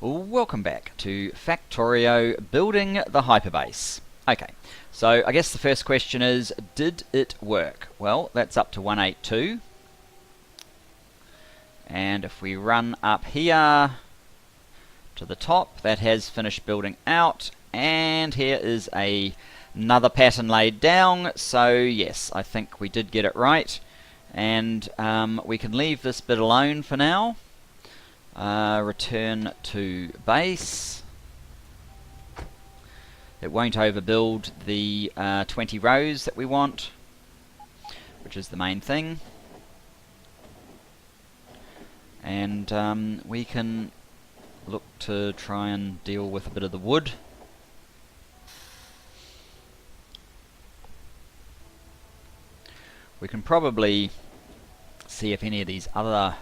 Welcome back to Factorio building the Hyperbase. Okay, so I guess the first question is, did it work? Well, that's up to 182. And if we run up here to the top, that has finished building out. And here is another pattern laid down. So yes, I think we did get it right. And we can leave this bit alone for now. Return to base. It won't overbuild the 20 rows that we want, which is the main thing. And we can look to try and deal with a bit of the wood. We can probably see if any of these other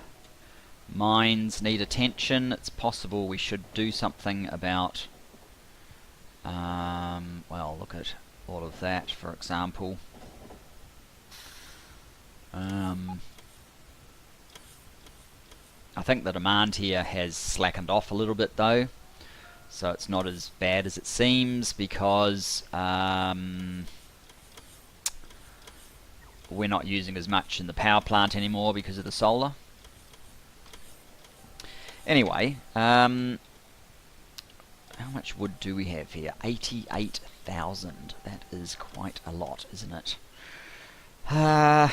mines need attention. It's possible we should do something about, well, look at all of that, for example. I think the demand here has slackened off a little bit though, so it's not as bad as it seems, because we're not using as much in the power plant anymore because of the solar. Anyway, how much wood do we have here? 88,000. That is quite a lot, isn't it? I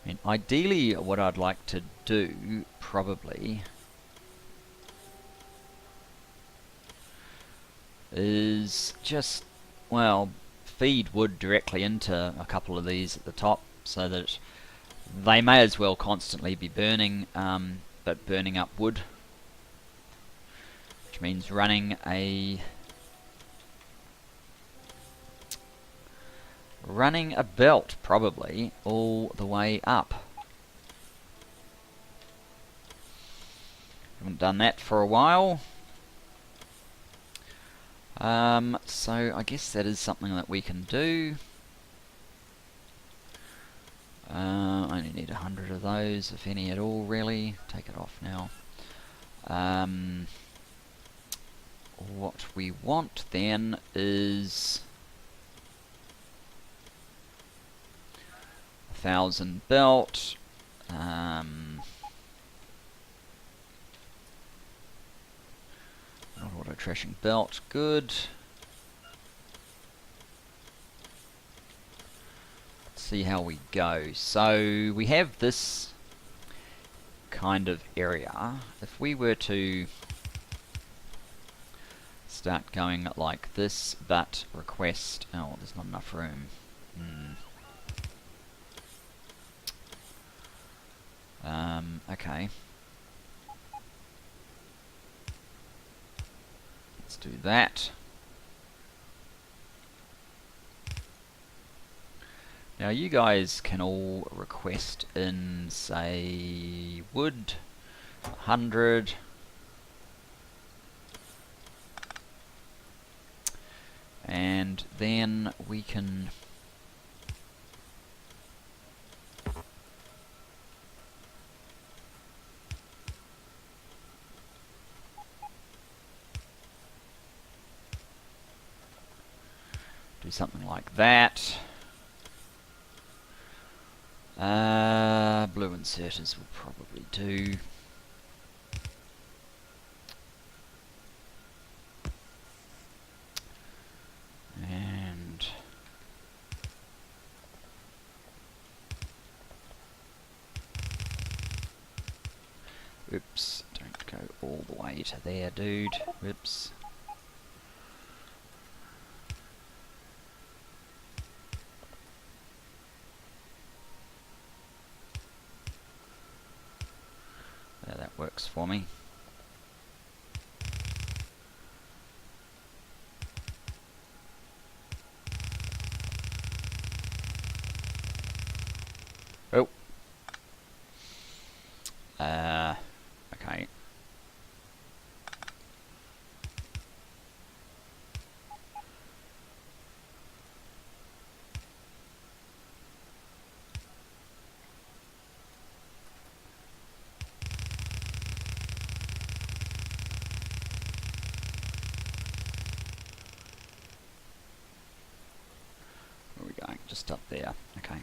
mean, ideally what I'd like to do, probably, is just, well, feed wood directly into a couple of these at the top, so that they may as well constantly be burning, but burning up wood, which means running a belt probably all the way up. Haven't done that for a while. So I guess that is something that we can do. I only need 100 of those, if any at all, really. Take it off now. What we want then is 1,000 belt. Not auto trashing belt, good. See how we go. So we have this kind of area. If we were to start going like this, but request, oh, there's not enough room. Okay. Let's do that. Now you guys can all request in, say, wood, 100. And then we can do something like that. Blue inserters will probably do. And oops, don't go all the way to there, dude. Oops. There, that works for me. Oh. Okay. just up there. Okay.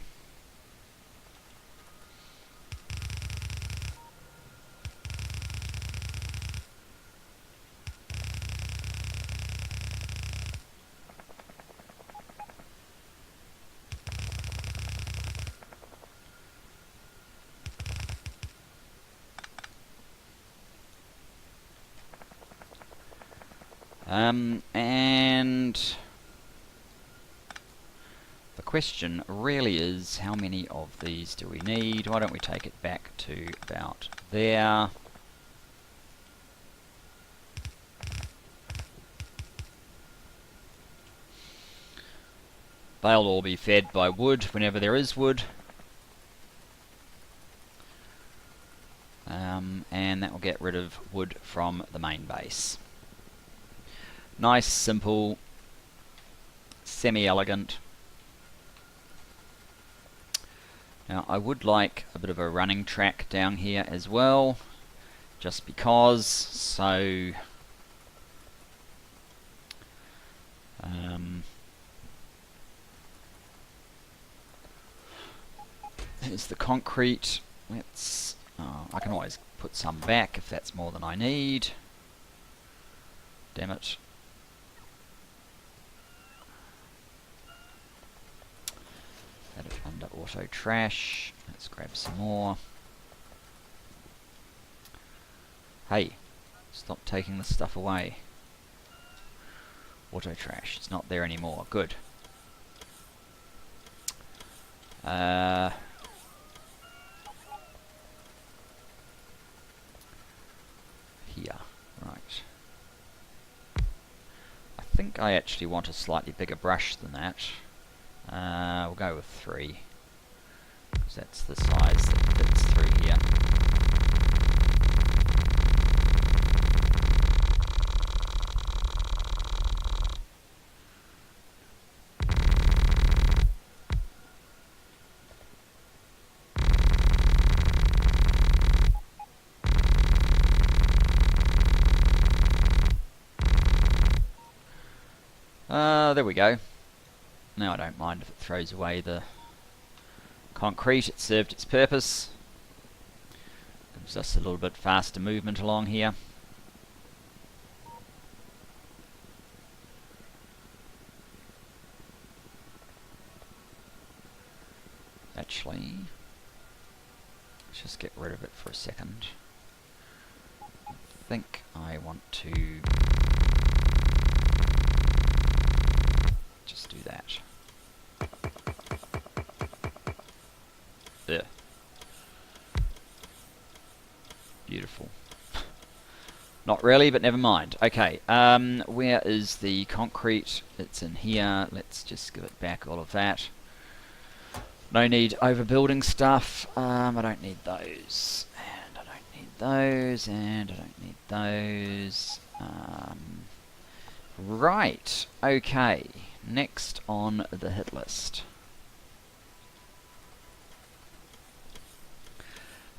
And the question really is, how many of these do we need? Why don't we take it back to about there. They'll all be fed by wood whenever there is wood. And that will get rid of wood from the main base. Nice, simple, semi-elegant. Now I would like a bit of a running track down here as well, just because, so here's the concrete. Let's I can always put some back if that's more than I need. Damn it. Add it under auto trash. Let's grab some more. Hey, stop taking the stuff away. Auto trash, it's not there anymore. Good. Here, right. I think I actually want a slightly bigger brush than that. We'll go with 3, because that's the size that fits through here. There we go. Now I don't mind if it throws away the concrete. It served its purpose. Gives us a little bit faster movement along here. Actually, let's just get rid of it for a second. I think I want to just do that. There. Beautiful. Not really, but never mind. Okay, where is the concrete? It's in here. Let's just give it back all of that. No need overbuilding stuff. I don't need those. And I don't need those. And I don't need those. Right. Okay. Next on the hit list.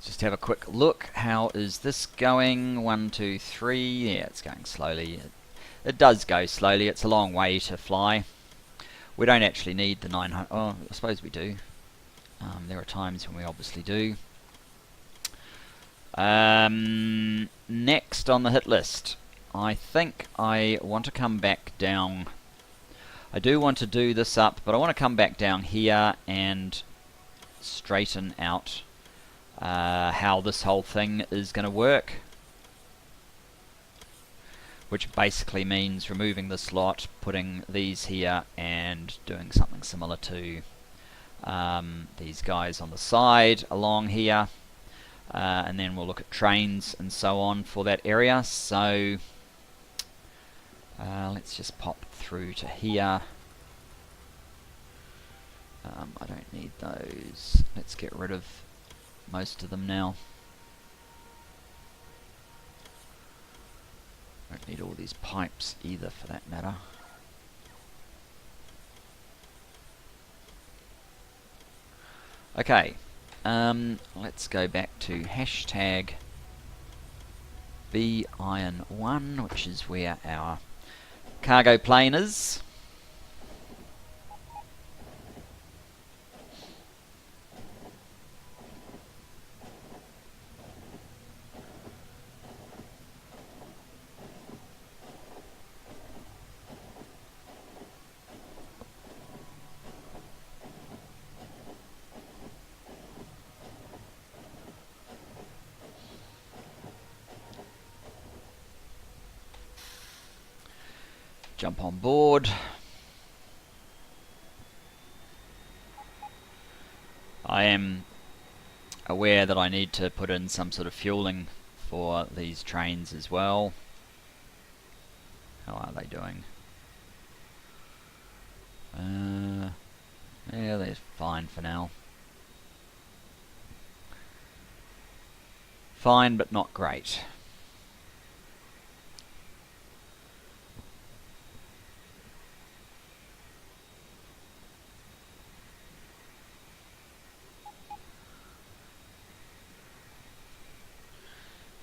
Just have a quick look. How is this going? 1, 2, 3. Yeah, it's going slowly. It does go slowly. It's a long way to fly. We don't actually need the 900. Oh, I suppose we do. There are times when we obviously do. Next on the hit list, I think I want to come back down. I do want to do this up, but I want to come back down here and straighten out how this whole thing is going to work. Which basically means removing this lot, putting these here, and doing something similar to these guys on the side along here. And then we'll look at trains and so on for that area. So let's just pop through to here. I don't need those. Let's get rid of most of them now. Don't need all these pipes either, for that matter. Okay, let's go back to hashtag B-Iron1, which is where our cargo plane is. jump on board. I am aware that I need to put in some sort of fueling for these trains as well. How are they doing? Yeah, they're fine for now. Fine, but not great.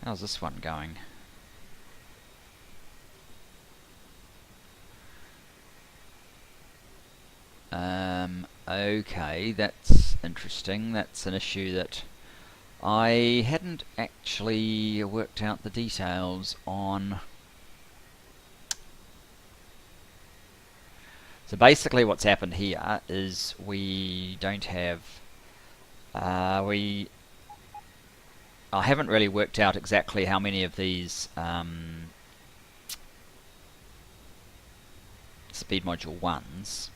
How's this one going? Okay, that's interesting. That's an issue that I hadn't actually worked out the details on. So basically what's happened here is we don't have... I haven't really worked out exactly how many of these speed module 1s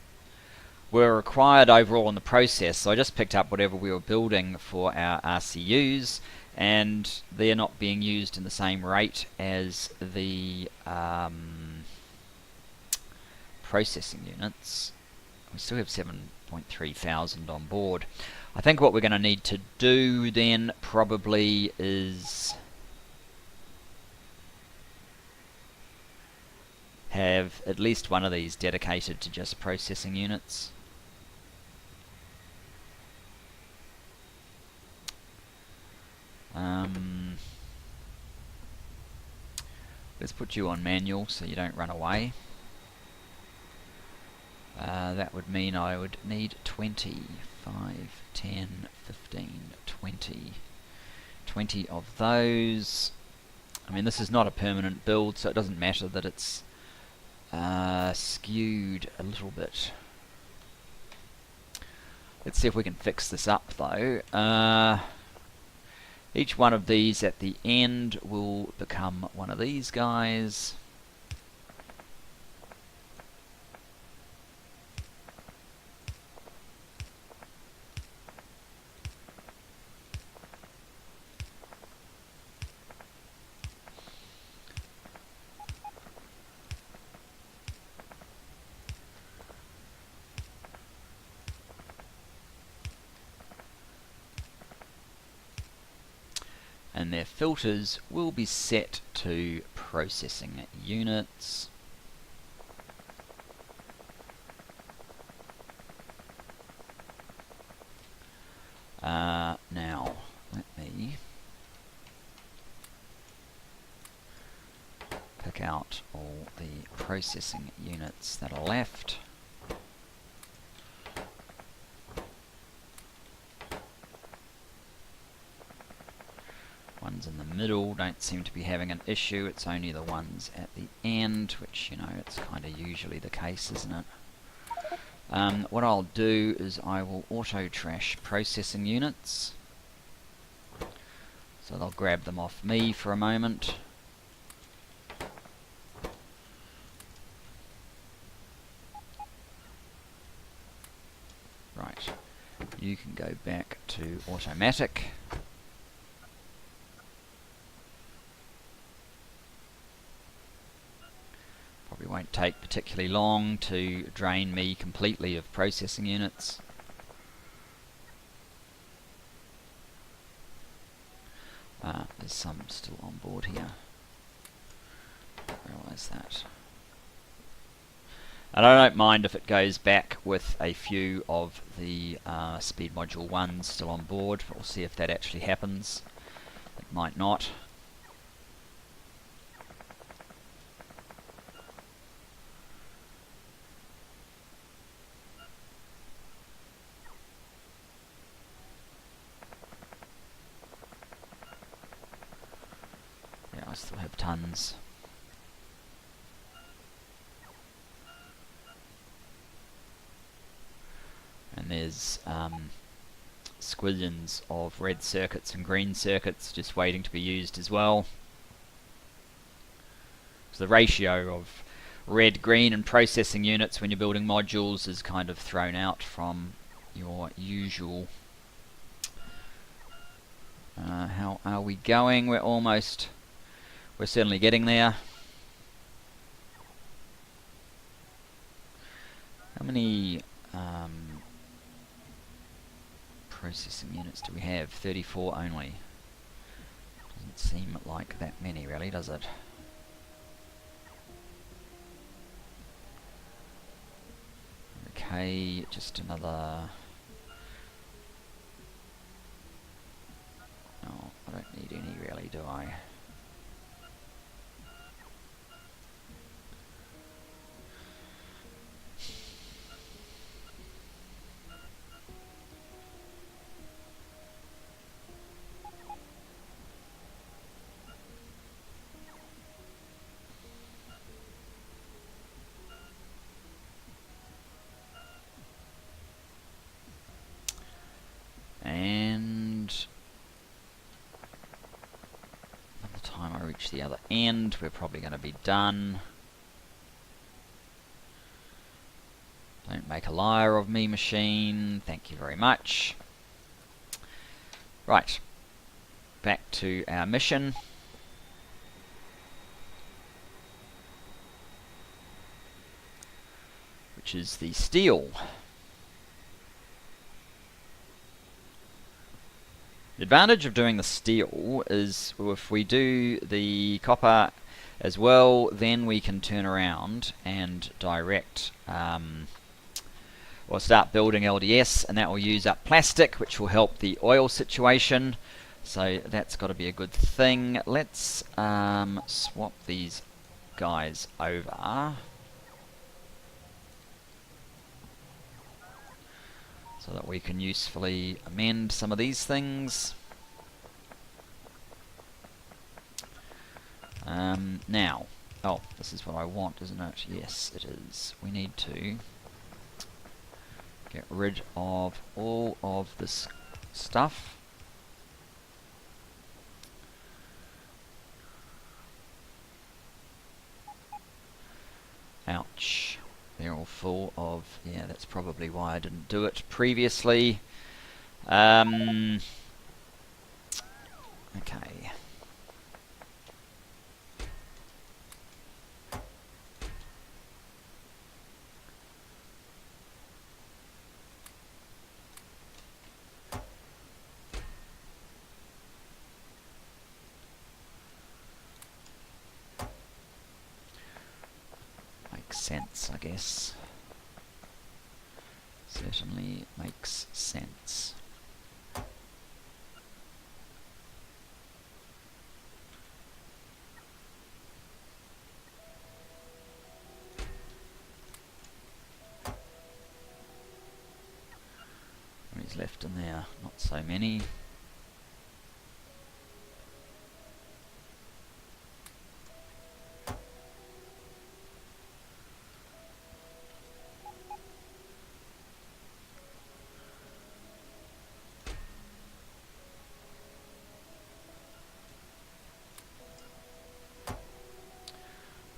were required overall in the process. So I just picked up whatever we were building for our RCUs, and they're not being used in the same rate as the processing units. We still have 7.3 thousand on board. I think what we're going to need to do then probably is have at least one of these dedicated to just processing units. Let's put you on manual so you don't run away. That would mean I would need 20, 5, 10, 15, 20. 20 of those. I mean, this is not a permanent build, so it doesn't matter that it's skewed a little bit. Let's see if we can fix this up, though. Each one of these at the end will become one of these guys. And their filters will be set to processing units. Now, let me pick out all the processing units that are left. Ones in the middle don't seem to be having an issue. It's only the ones at the end, which, you know, it's kind of usually the case, isn't it? What I'll do is I will auto trash processing units. So they'll grab them off me for a moment. Right, you can go back to automatic. Probably won't take particularly long to drain me completely of processing units. There's some still on board here. Realise that. And I don't mind if it goes back with a few of the speed module 1s still on board. We'll see if that actually happens. It might not. Yeah, I still have tons. And there's squillions of red circuits and green circuits just waiting to be used as well. So the ratio of red, green and processing units when you're building modules is kind of thrown out from your usual. How are we going? We're certainly getting there. How many processing units do we have? 34 only. Doesn't seem like that many really, does it? Okay, just another... Oh, I don't need any really, do I? And by the time I reach the other end, we're probably going to be done. Don't make a liar of me, machine. Thank you very much. Right, back to our mission. Which is the steel. The advantage of doing the steel is if we do the copper as well, then we can turn around and direct or start building LDS, and that will use up plastic, which will help the oil situation. So that's got to be a good thing. Let's swap these guys over so that we can usefully amend some of these things. Now, oh, this is what I want, isn't it? Yes, it is. We need to get rid of all of this stuff. Ouch. They're all full of... yeah, that's probably why I didn't do it previously. Okay. Sense, I guess. Certainly makes sense. Who's left in there? Not so many.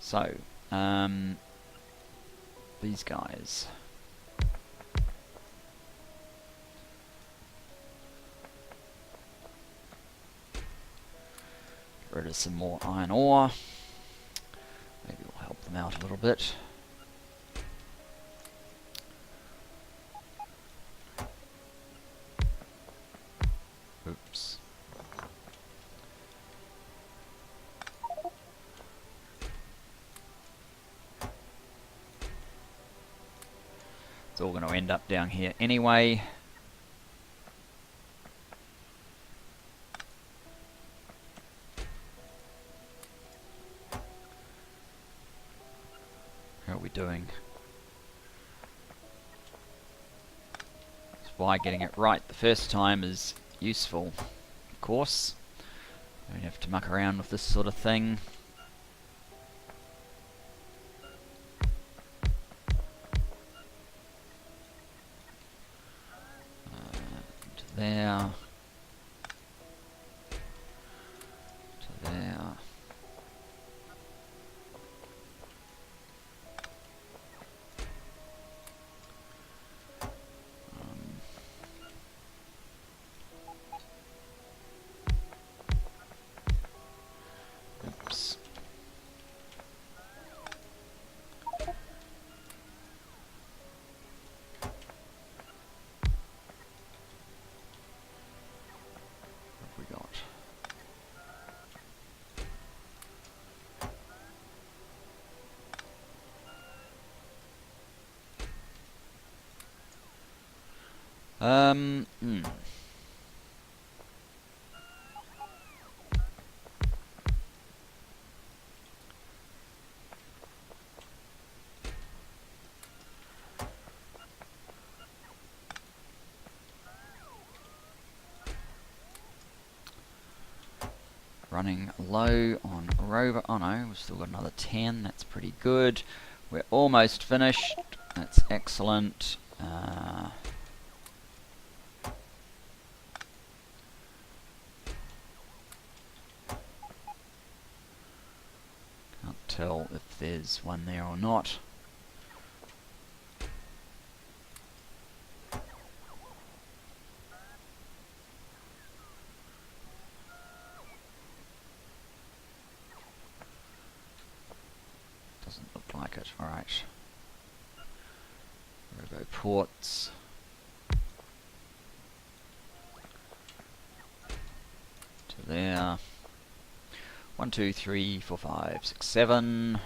So, these guys. Get rid of some more iron ore. Maybe we'll help them out a little bit. Oops. It's all going to end up down here anyway. How are we doing? That's why getting it right the first time is useful, of course. Don't have to muck around with this sort of thing. There, to there. Hmm. Running low on rover. Oh no, we've still got another 10. That's pretty good. We're almost finished. That's excellent. Can't tell if there's one there or not. Doesn't look like it. Alright. Robo ports. To there. 1, 2, 3, 4, 5, 6, 7.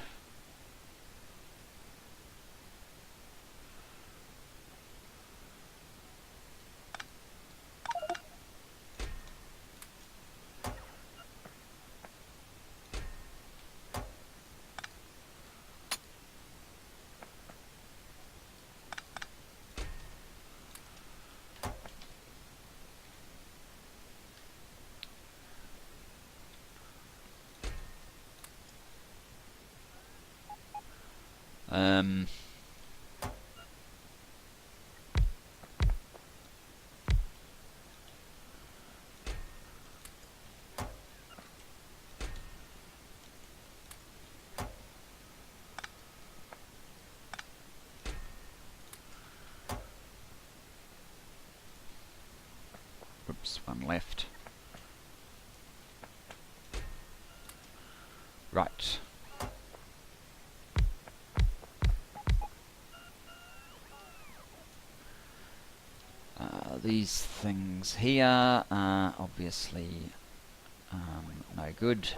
Oops, one left. Right. These things here are obviously no good.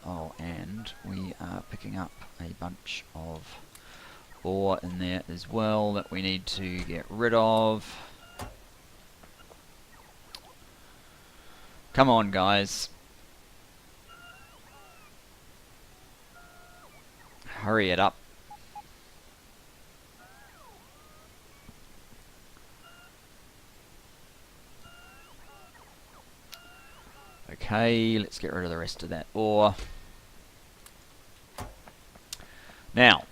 Oh, and we are picking up a bunch of ore in there as well that we need to get rid of. Come on, guys. Hurry it up. Okay, let's get rid of the rest of that ore. Now,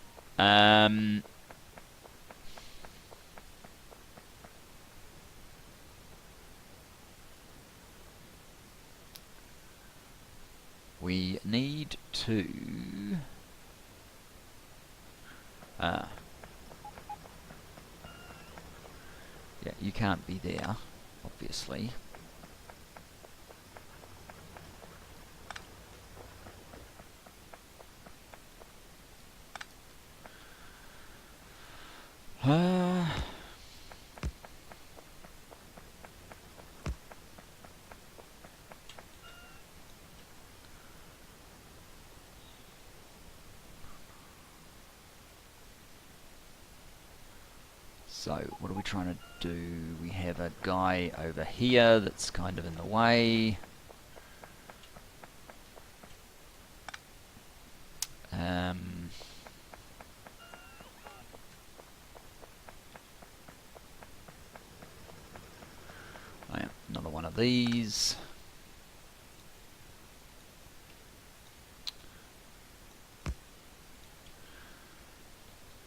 we need to yeah, you can't be there, obviously. So, what are we trying to do? We have a guy over here that's kind of in the way. Oh yeah, another one of these.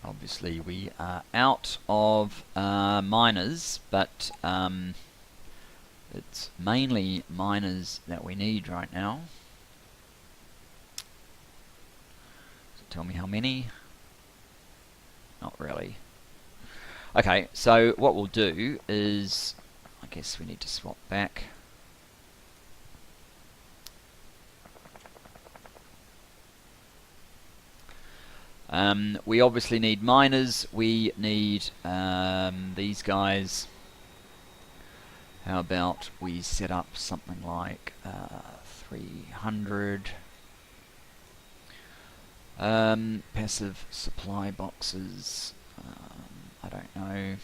Obviously we are out of miners, but it's mainly miners that we need right now. So tell me how many? Not really. Okay, so what we'll do is, I guess we need to swap back. We obviously need miners, we need these guys. How about we set up something like 300 passive supply boxes. I don't know.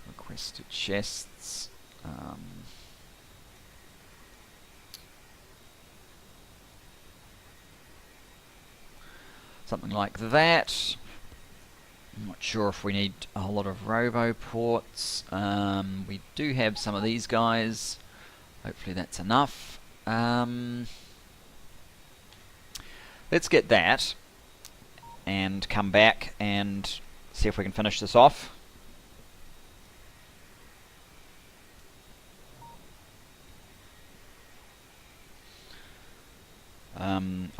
Requested chests. Something like that. I'm not sure if we need a whole lot of robo ports. We do have some of these guys. Hopefully that's enough. Let's get that and come back and see if we can finish this off.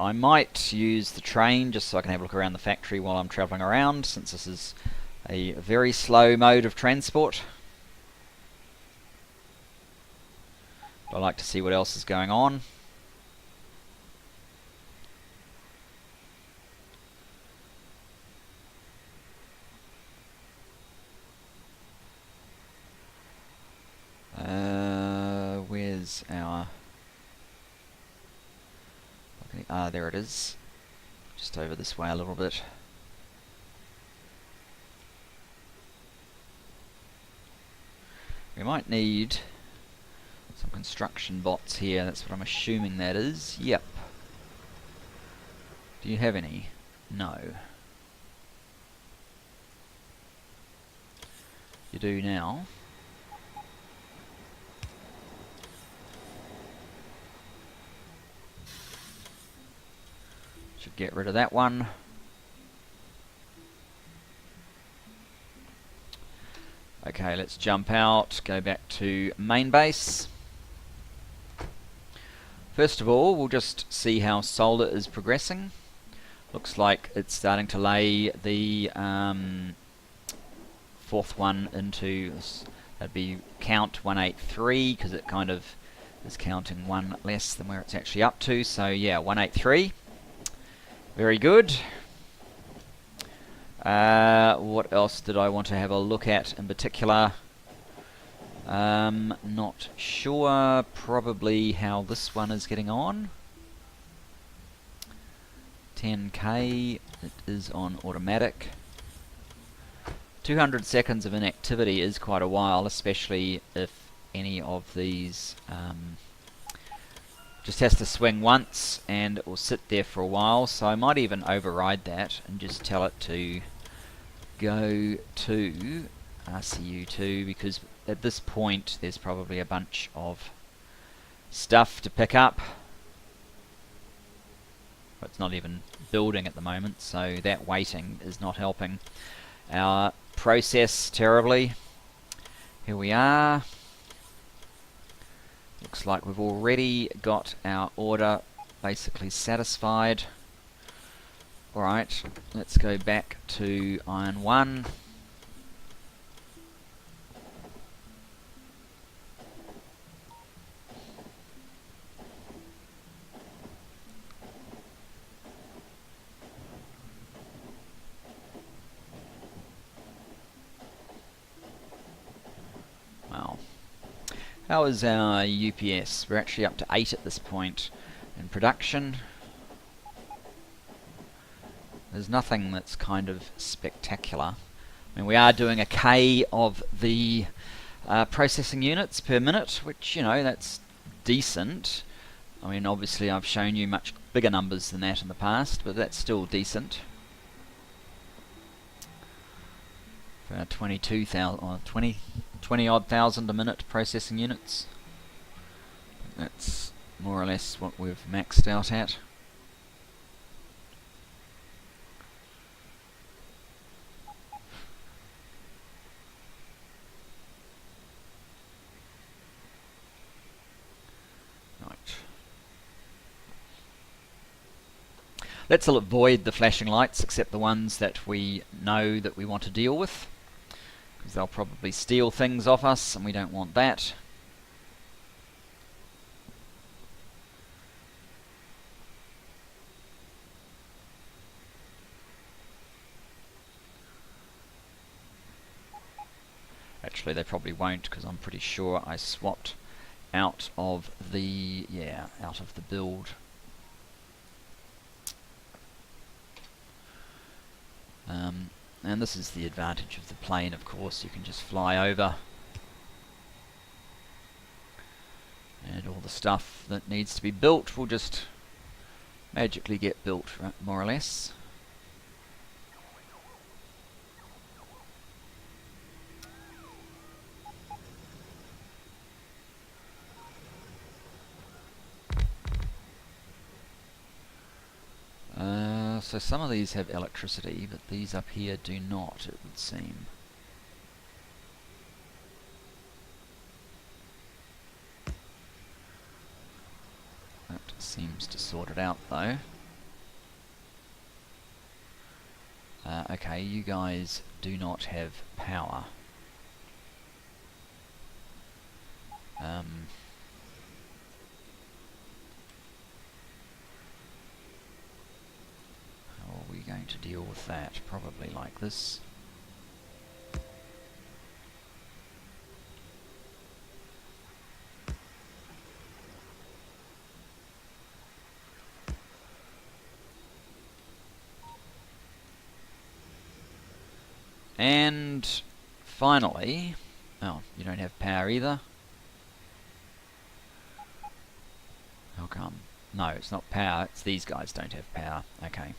I might use the train just so I can have a look around the factory while I'm travelling around, since this is a very slow mode of transport. I like to see what else is going on. Where's our... Okay, there it is. Just over this way a little bit. We might need some construction bots here. That's what I'm assuming that is. Yep. Do you have any? No. You do now. Should get rid of that one. Okay, let's jump out, go back to main base. First of all, we'll just see how solar is progressing. Looks like it's starting to lay the fourth one into this. That'd be count 183, because it kind of is counting one less than where it's actually up to. So yeah, 183. Very good. What else did I want to have a look at in particular? Not sure. Probably how this one is getting on. 10k. It is on automatic. 200 seconds of inactivity is quite a while, especially if any of these just has to swing once and it will sit there for a while. So I might even override that and just tell it to go to RCU2, because at this point there's probably a bunch of stuff to pick up. But it's not even building at the moment, so that waiting is not helping our process terribly. Here we are. Looks like we've already got our order basically satisfied. Alright, let's go back to Iron 1. Wow. How is our UPS? We're actually up to 8 at this point in production. There's nothing that's kind of spectacular. I mean, we are doing a K of the processing units per minute, which, you know, that's decent. I mean, obviously I've shown you much bigger numbers than that in the past, but that's still decent. For 22,000 or 20 odd thousand a minute processing units. That's more or less what we've maxed out at. Let's avoid the flashing lights, except the ones that we know that we want to deal with, because they'll probably steal things off us and we don't want that. Actually, they probably won't, because I'm pretty sure I swapped out of the build. And this is the advantage of the plane, of course. You can just fly over, and all the stuff that needs to be built will just magically get built, right, more or less. So some of these have electricity, but these up here do not, it would seem. That seems to sort it out, though. Okay, you guys do not have power. How are we going to deal with that? Probably like this. And finally, oh, you don't have power either. How come? No, it's not power, it's these guys don't have power. Okay.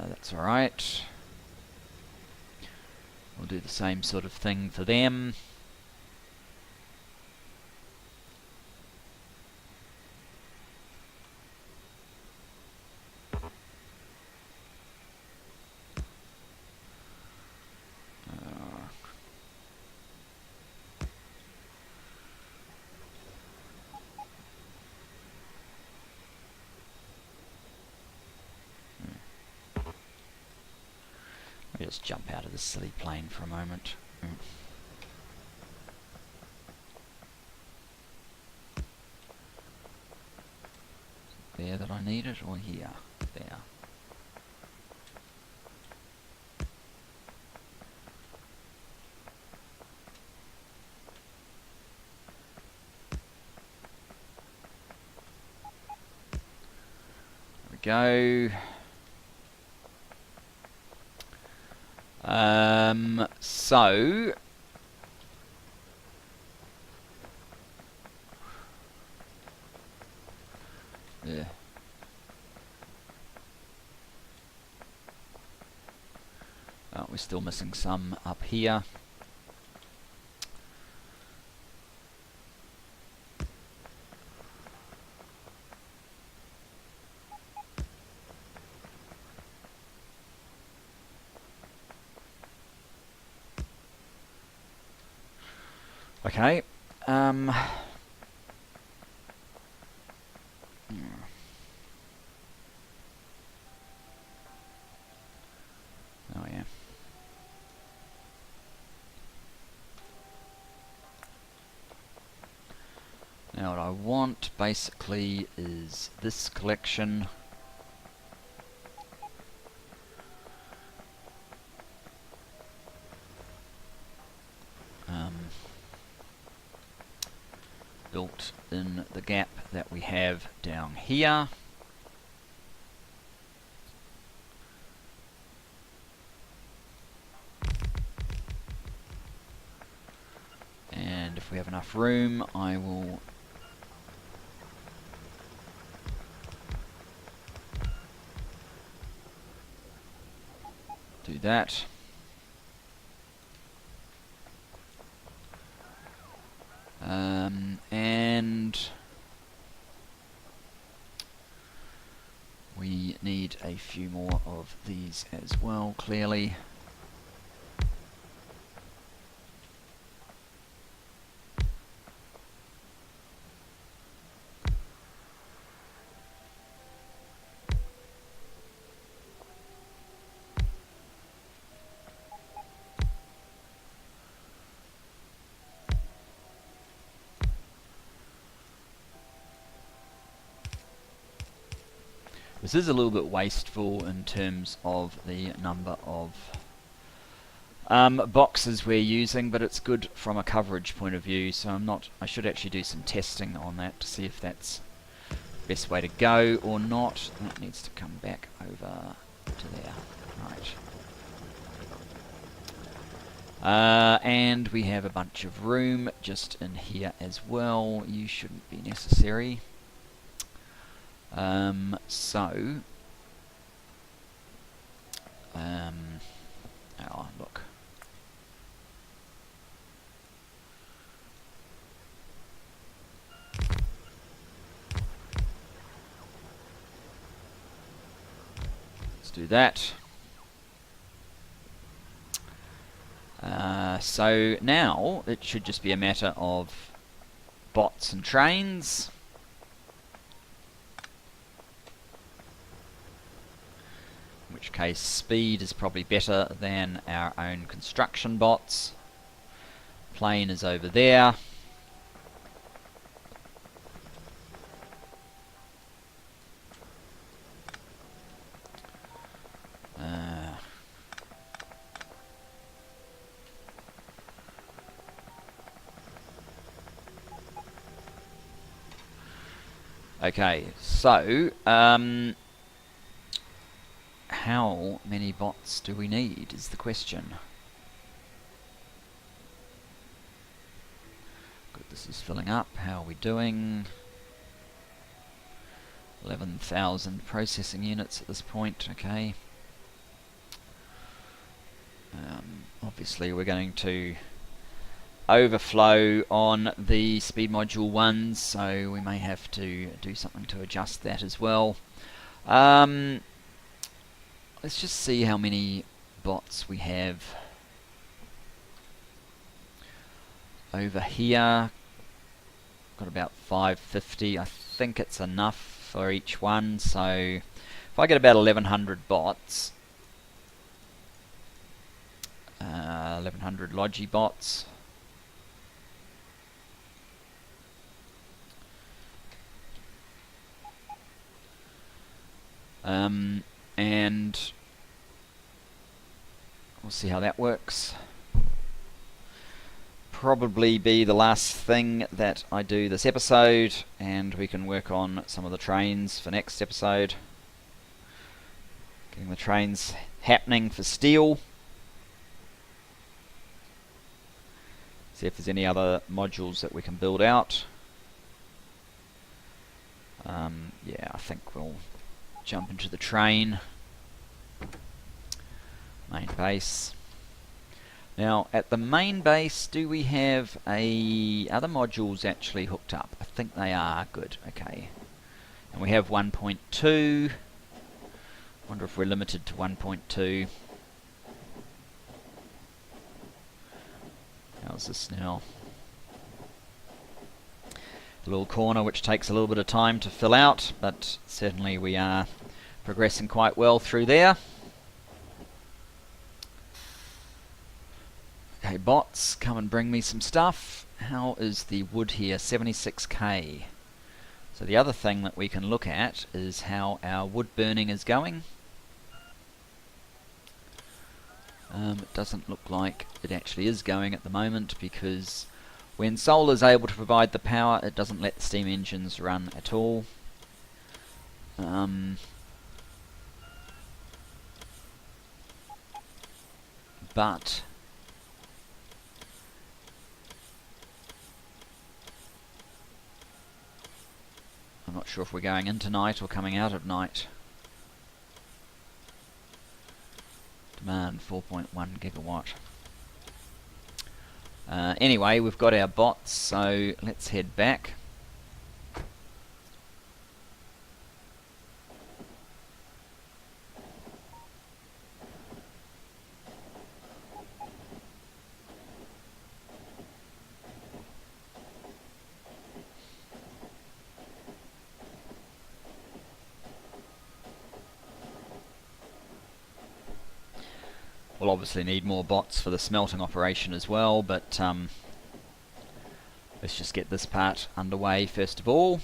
That's alright. We'll do the same sort of thing for them. I'll just jump out of this silly plane for a moment. There that I need it, or here? There. There we go. So yeah. Oh, we're still missing some up here. Okay. Oh yeah. Now what I want basically is this collection. Built in the gap that we have down here. And if we have enough room, I will do that. And we need a few more of these as well, clearly. This is a little bit wasteful in terms of the number of boxes we're using, but it's good from a coverage point of view, so I should actually do some testing on that to see if that's the best way to go or not. That needs to come back over to there. Right. And we have a bunch of room just in here as well. You shouldn't be necessary. Oh, look. Let's do that. So now it should just be a matter of bots and trains. In which case speed is probably better than our own construction bots. Plane is over there. Okay, so how many bots do we need is the question. Good, this is filling up. How are we doing? 11,000 processing units at this point. Okay. Obviously we're going to overflow on the speed module ones, so we may have to do something to adjust that as well. Let's just see how many bots we have over here. Got about 550. I think it's enough for each one, so if I get about 1100 bots, 1100 Logi bots, and we'll see how that works. Probably be the last thing that I do this episode, and we can work on some of the trains for next episode. Getting the trains happening for steel. See if there's any other modules that we can build out. Yeah, I think we'll jump into the train. Main base. Now, at the main base, do we have other modules actually hooked up? I think they are. Good, okay. And we have 1.2. Wonder if we're limited to 1.2. How's this now? A little corner which takes a little bit of time to fill out, but certainly we are progressing quite well through there. Okay, bots, come and bring me some stuff. How is the wood here? 76k. So the other thing that we can look at is how our wood burning is going. It doesn't look like it actually is going at the moment, because when solar is able to provide the power, it doesn't let the steam engines run at all. But I'm not sure if we're going into night or coming out of night. Demand 4.1 gigawatt. Anyway, we've got our bots, so let's head back. We'll obviously need more bots for the smelting operation as well, but let's just get this part underway first of all.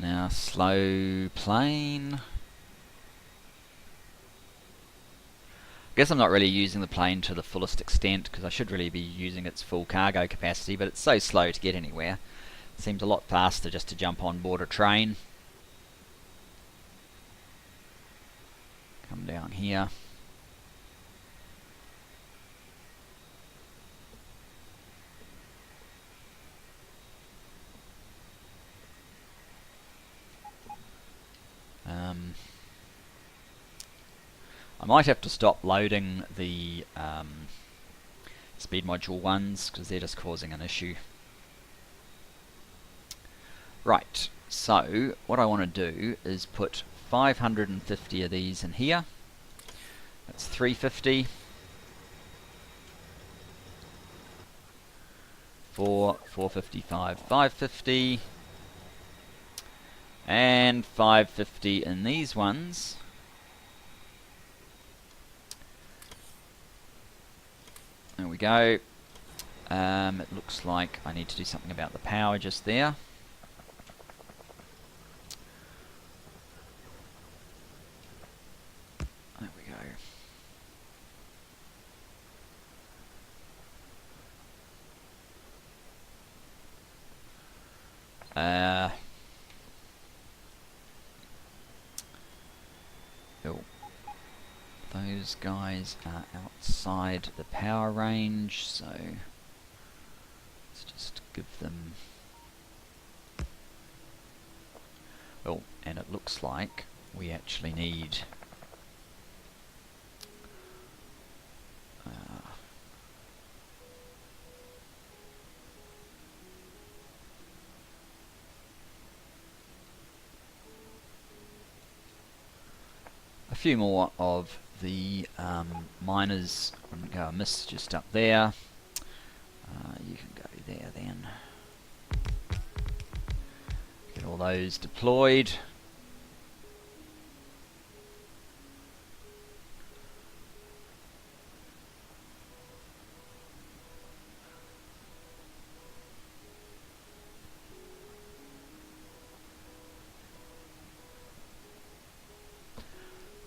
Now slow plane. guess I'm not really using the plane to the fullest extent because I should really be using its full cargo capacity, but it's so slow to get anywhere. It seems a lot faster just to jump on board a train. Come down here. I might have to stop loading the speed module ones because they're just causing an issue. Right, so what I want to do is put 550 of these in here. That's 350. 455, 550. And 550 in these ones. There we go. It looks like I need to do something about the power just there. There we go. Those guys are outside the power range, so let's just give them... Oh, and it looks like we actually need a few more of the miners. I'm going to go amiss just up there. You can go there then. Get all those deployed.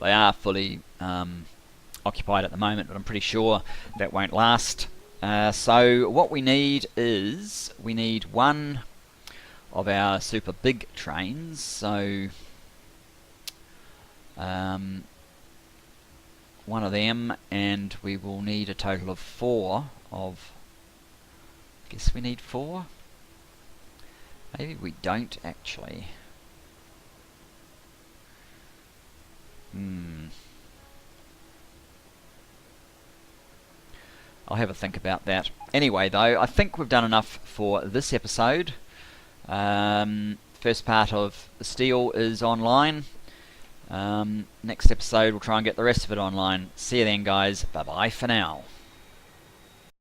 They are fully occupied at the moment, but I'm pretty sure that won't last. So what we need is, we need one of our super big trains. So one of them, and we will need a total of 4 of... I guess we need 4? Maybe we don't actually. I'll have a think about that. Anyway though, I think we've done enough for this episode. First part of the steel is online. Next episode we'll try and get the rest of it online. See you then guys, bye bye for now.